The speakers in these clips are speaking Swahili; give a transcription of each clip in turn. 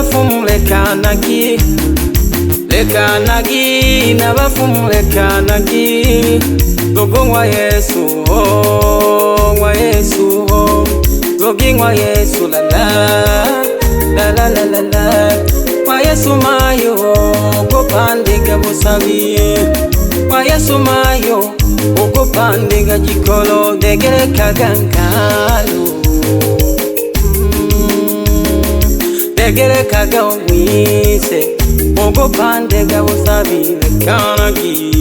nabafumu lekanagi nabafumu lekanagi Gogongwa Yesu ngwa Yesu Gogingwa Yesu la Kwa Yesu mayo Gopandega busabiye Kwa Yesu mayo Gopandega jikolo Degere kagankalo Degere kagawise Gopandega busabiye Kanagi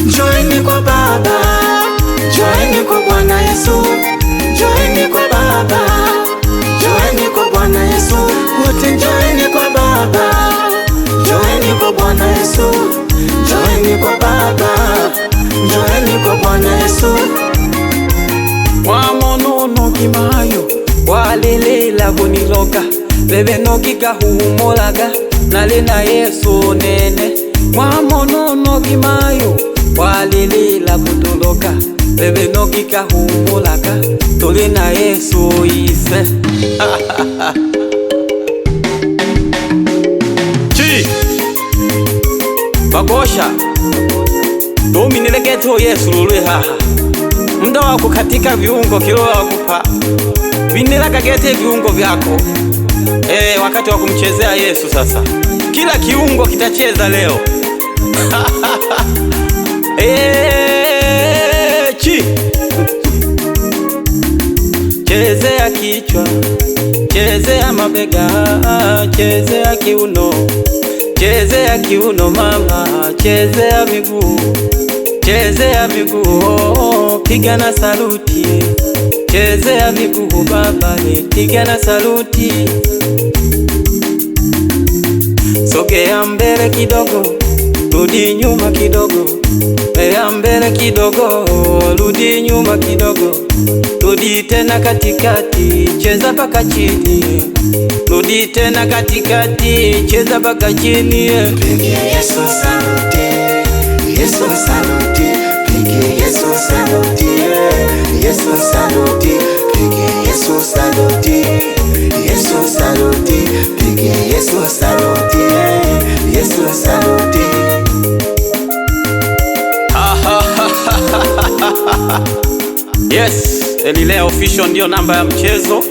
Joini kwa Baba, joini kwa Bwana Yesu, joini kwa Baba, joini kwa Bwana Yesu, wote joini kwa Baba, joini kwa Bwana Yesu, joini kwa Baba, joini kwa Bwana Yesu. Wamonono kimayo, walilela kuniloka, bebe nokika humolaga, nalina Yesu nene. Wamonono kimayo, walilela kutoloka, bebe nokika humolaga, tolina Yesu ise. Chi Bagosha Domi nilegeto Yesu lulwe haha Mda wako katika viungo kilo wakupa Vinila kagete viungo vyako wakati wakumchezea Yesu sasa Kila kiungo kitacheza leo Chi Chezea kichwa Chezea mabega Chezea kiuno Chezea kiuno mama Chezea miguu Chezea miguu Pigana saluti Chezea miguu baba Pigana saluti Sogea mbele kidogo Rudi nyuma kidogo mbele kidogo Rudi nyuma kidogo Rudi tena katikati Cheza baka chini Rudi tena katikati Cheza baka chini Pigie Yesu saluti Yesu saluti Pigie Yesu saluti Yesu saluti Pigie Yesu saluti Yesu saluti Pigie Yesu saluti Yesu saluti. Yes, Elilea Official ndio namba ya mchezo.